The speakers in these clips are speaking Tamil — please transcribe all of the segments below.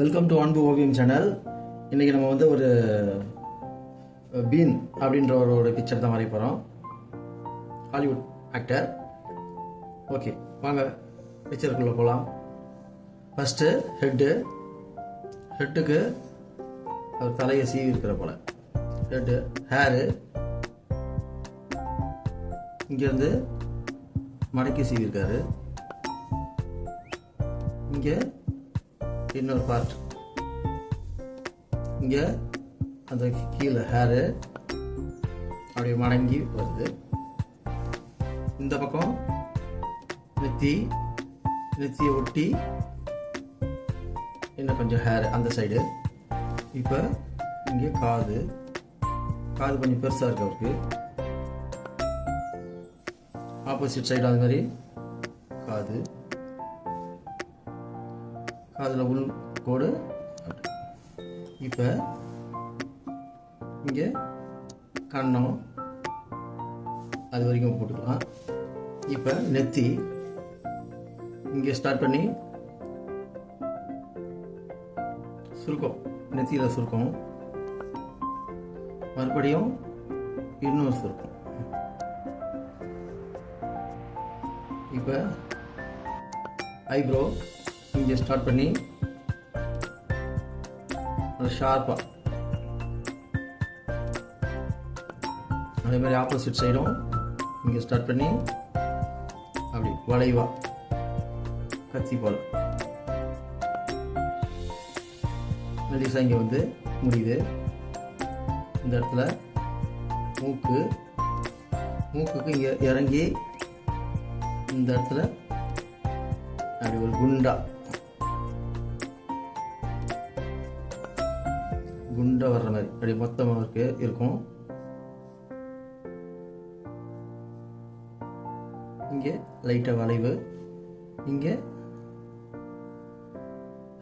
வெல்கம் டு அன்பு ஓவியம் சேனல். இன்றைக்கி நம்ம வந்து ஒரு பீன் அப்படின்ற ஒரு பிக்சர் தான் வரைய போகிறோம். Hollywood actor. ஓகே, வாங்க பிக்சருக்குள்ளே போகலாம். ஃபஸ்ட்டு ஹெட்டுக்கு அவர் தலையை சீவி இருக்கிற போல் ஹெட்டு, ஹேரு இங்கேருந்து மடக்கி சீவி இருக்காரு. இங்கே இன்னொரு பார்ட், இங்கே அந்த கீழே ஹேரு அப்படியே மடங்கி வருது. இந்த பக்கம் நெத்தியை ஒட்டி இன்னும் கொஞ்சம் ஹேர் அந்த சைடு. இப்போ இங்கே காது கொஞ்சம் பெருசாக இருக்கு அவருக்கு. ஆப்போசிட் சைடு அது மாதிரி காதில் உள் கோடு. இப்போ இங்கே கன்னம் அது வரைக்கும் போட்டுக்கலாம். இப்போ நெத்தி இங்கே ஸ்டார்ட் பண்ணி சுருக்கம், நெத்தியில் சுருக்கம், மறுபடியும் இன்னொரு சுருக்கம். இப்போ ஐப்ரோ இங்கே ஸ்டார்ட் பண்ணி அது ஷார்ப்பாக, அதே மாதிரி ஆப்போசிட் சைடும் இங்கே ஸ்டார்ட் பண்ணி அப்படி வளைவா கத்தி போல் மெலிசா இங்கே வந்து முடியுது. இந்த இடத்துல மூக்குக்கு இங்கே இறங்கி இந்த இடத்துல அப்படி ஒரு குண்டா வர்ற மாதிரி அப்படி மொத்தமாக இருக்கும். இங்கே லைட்டாக வளைவு, இங்கே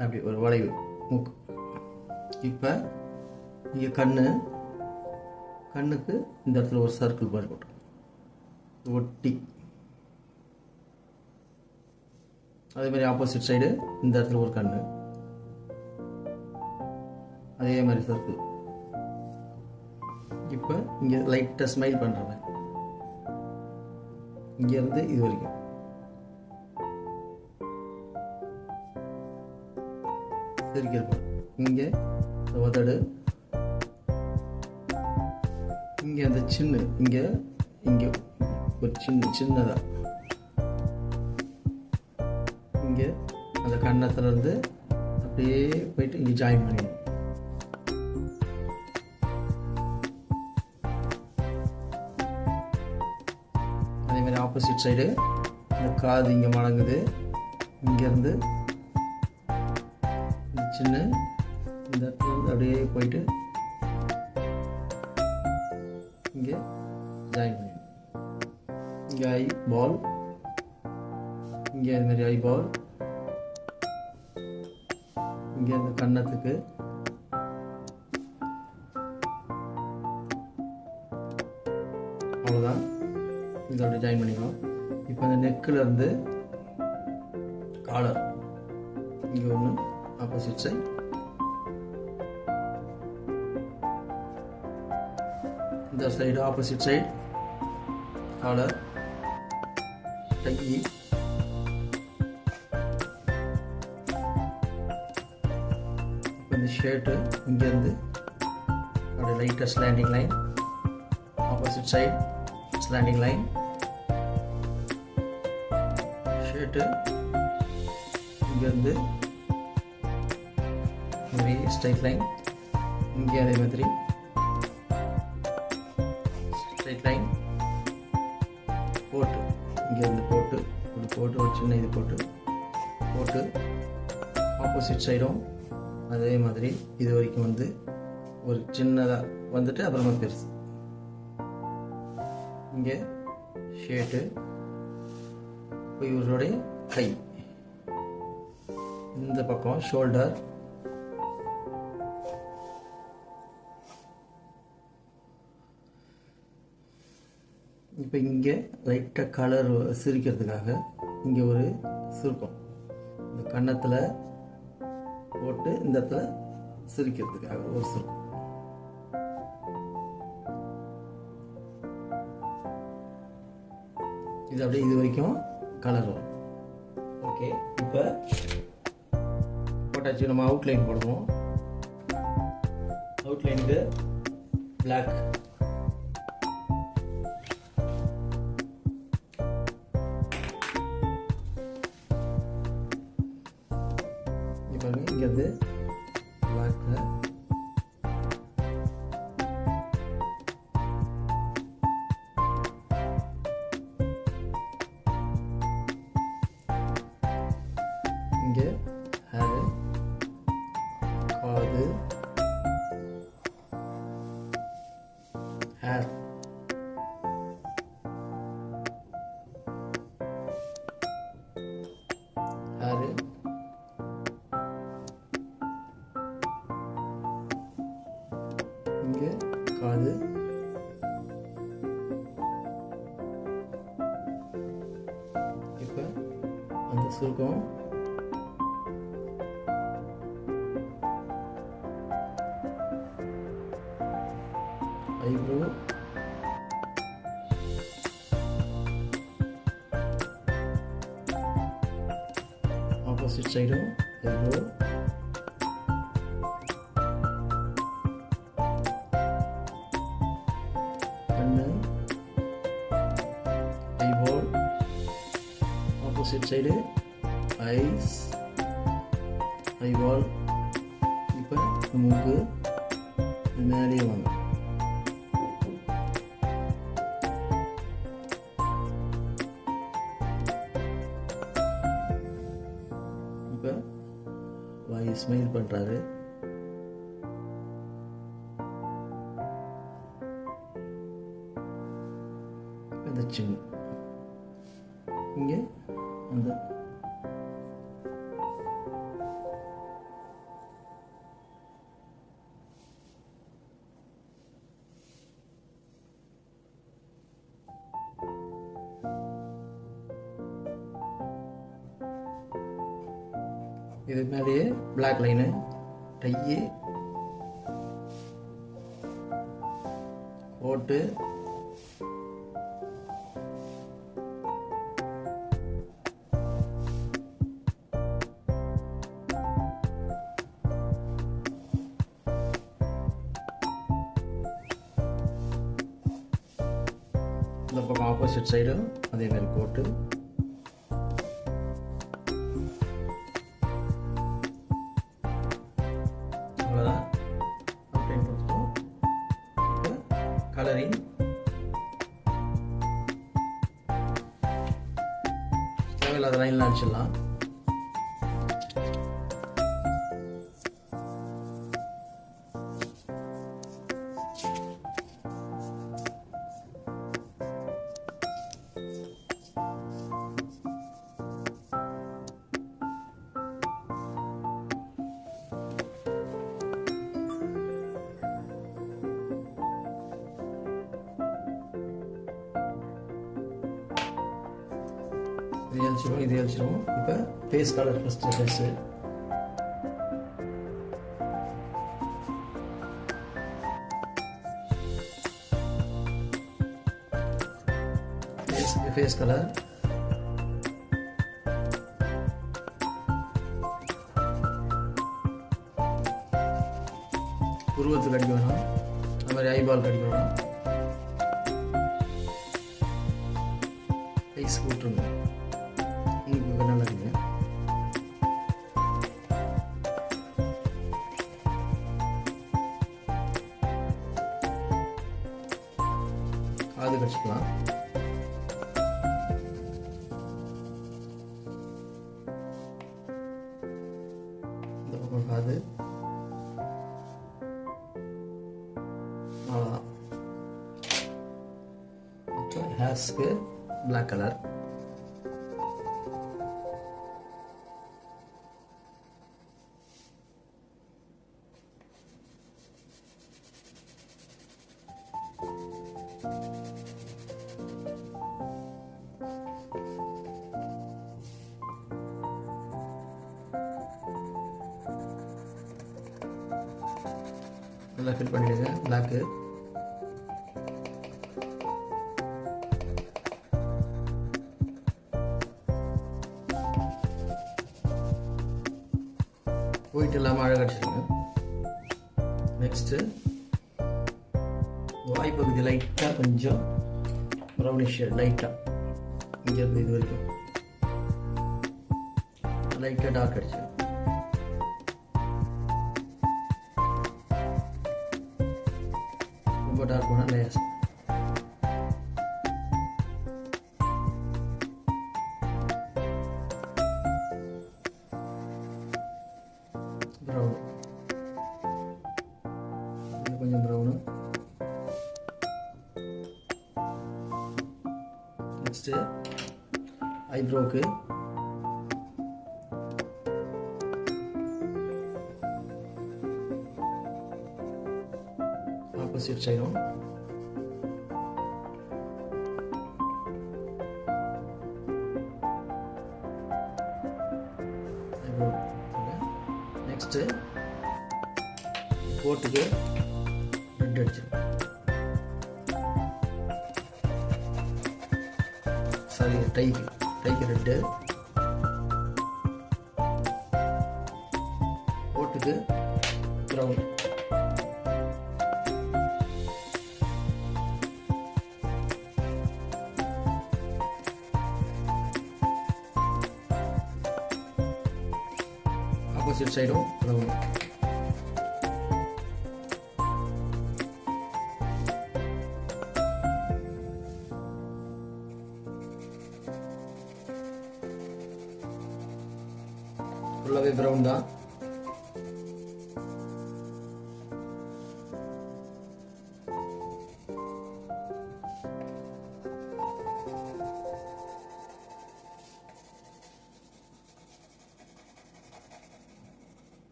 அப்படி ஒரு வளைவு மூக்கு. இப்போ இங்கே கண்ணுக்கு இந்த இடத்துல ஒரு சர்க்கிள் மாதிரி போட்டோம் ஒட்டி. அதே மாதிரி ஆப்போசிட் சைடு இந்த இடத்துல ஒரு கண்ணு, அதே மாதிரி சர்க்கிள். இப்போ இங்கே லைட்டாக ஸ்மைல் பண்ணுறேன், இங்கேருந்து இது வரைக்கும். சிரிக்கிறப்ப இங்கே உதடு, இங்கே அந்த இங்கே ஒரு சின்னதாக இங்கே அந்த கன்னத்துலேருந்து அப்படியே போயிட்டு இங்கே ஜாயின் பண்ணிடணும். அதே மாதிரி ஆப்போசிட் சைடு இந்த காது இங்கே மடங்குது, இங்கேருந்து இந்த இந்த இடத்துல அப்படியே போயிட்டு இங்கே ஜாயின் பண்ணிடணும். இங்கே ஐ பால், இங்கே அது மாதிரி ஐபால், இங்கே அந்த கன்னத்துக்கு, அவ்வளோதான். இதோட ஜாயின் பண்ணிக்கலாம். இப்போ இந்த நெக்கில் இருந்து காலர் இங்கே ஒன்று, ஆப்போசிட் சைட், இந்த side opposite side collar, tie, இந்த ஷர்ட்டு இங்கேருந்து அப்படியே லைட்டாக slanting line, opposite side slanting line, shirt இங்கேருந்து ஒரு ஸ்ட்ரைட் லைன், இங்கே அதே மாதிரி ஸ்ட்ரைட் லைன், போட்டு இங்கேருந்து போட்டு ஒரு சின்ன இது போட்டு ஆப்போசிட் சைடும் அதே மாதிரி இது வரைக்கும் வந்து ஒரு சின்னதாக வந்துட்டு அப்புறமா பெருசு. இங்கே ஷேர்ட்டு, இவருடைய கை, இந்த பக்கம் ஷோல்டர், இப்போ இங்கே லைட்டாக கலர் சிரிக்கிறதுக்காக இங்கே ஒரு சுருக்கம், இந்த கன்னத்தில் போட்டு இந்த இடத்துல சிரிக்கிறதுக்காக ஒரு சுருக்கம். இது அப்படியே இது வரைக்கும் கலர் வரும். ஓகே, இப்போ போட்டாச்சு. நம்ம அவுட்லைன் போடுவோம். அவுட்லைனுக்கு பிளாக், இங்கிறது பிளாக், இங்கே ஹேரு, காது, ஹேர், ஹேரு, இங்கே காது, இப்போ அந்த சுருக்கம் ஐப்ரோ, ஆப்போசிட் சைடும் ஐப்ரோ, கண்ணு, eyeball, opposite side eyes, eyeball. இப்போ மூக்கு மேலேயே வாங்க. இப்போ வாய் ஸ்மைல் பண்ணுறாரு. இந்த சின்ன இங்கே அந்த இது மேலேயே பிளாக் லைனு, டையு, கோட்டு, இந்த பக்கம் ஆப்போசிட் சைடும் அதே மாதிரி கோட்டு, அவ்வளோதான். அப்ளைன் கொடுத்தோம். இப்போ கலரிங். தேவையில்லாத லைன்லாம் அடிச்சிடலாம். இது அழிச்சிடும். இப்போ face colour first face. Face colour, உருவத்துக்கு அடிக்க வேணாம், அது மாதிரி ஐபால் அடிக்க வேணாம், ஐஸ் விட்டுருங்க. உங்களுக்கு நல்லா இருக்குங்க. காது கடிச்சிக்கலாம். இந்த பக்கம் காது. அவ்வளோதான். ஹேர்ஸ்க்கு பிளாக் கலர். நல்லா ஃபில் பண்ணிடுங்க பிளாக்கு. ஒயிட் இல்லாமல் அழகாக அடிச்சிருங்க. நெக்ஸ்ட்டு வாய்ப்பகுதி லைட்டாக கொஞ்சம் ப்ரௌனிஷ் லைட்டாக இங்கேருந்து இது வரைக்கும் லைட்டாக டார்க் அடிச்சு ரொம்ப டார்க் பண்ணால் லேஸ். ப்ரௌன் கொஞ்சம் ப்ரௌனு. நெக்ஸ்ட்டு ஐப்ரோவுக்கு ஆப்போசிட் சைடும் ஐப்ரோ. நெக்ஸ்ட்டு கோட்டுக்கு ரெட் அடிச்சிடும். சாரி, டைக்கு ரெட்டு. கோட்டுக்கு ப்ரௌன். ஆப்போசிட் சைடும் ப்ரௌன். ஃபுல்லாகவே ப்ரௌன் தான்.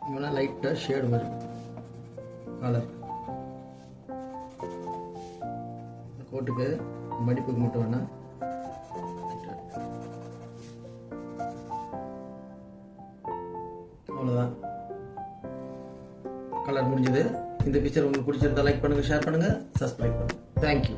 இவனா லைட்டாக ஷேடு வரும் கலர். கோட்டுக்கு மடிப்புக்கு மட்டும் வேணா அவ்வளோதான். கலர் முடிஞ்சது. இந்த பிக்சர் உங்களுக்கு பிடிச்சிருந்தா லைக் பண்ணுங்கள், ஷேர் பண்ணுங்கள், சப்ஸ்கிரைப் பண்ணுங்கள். தேங்க்யூ.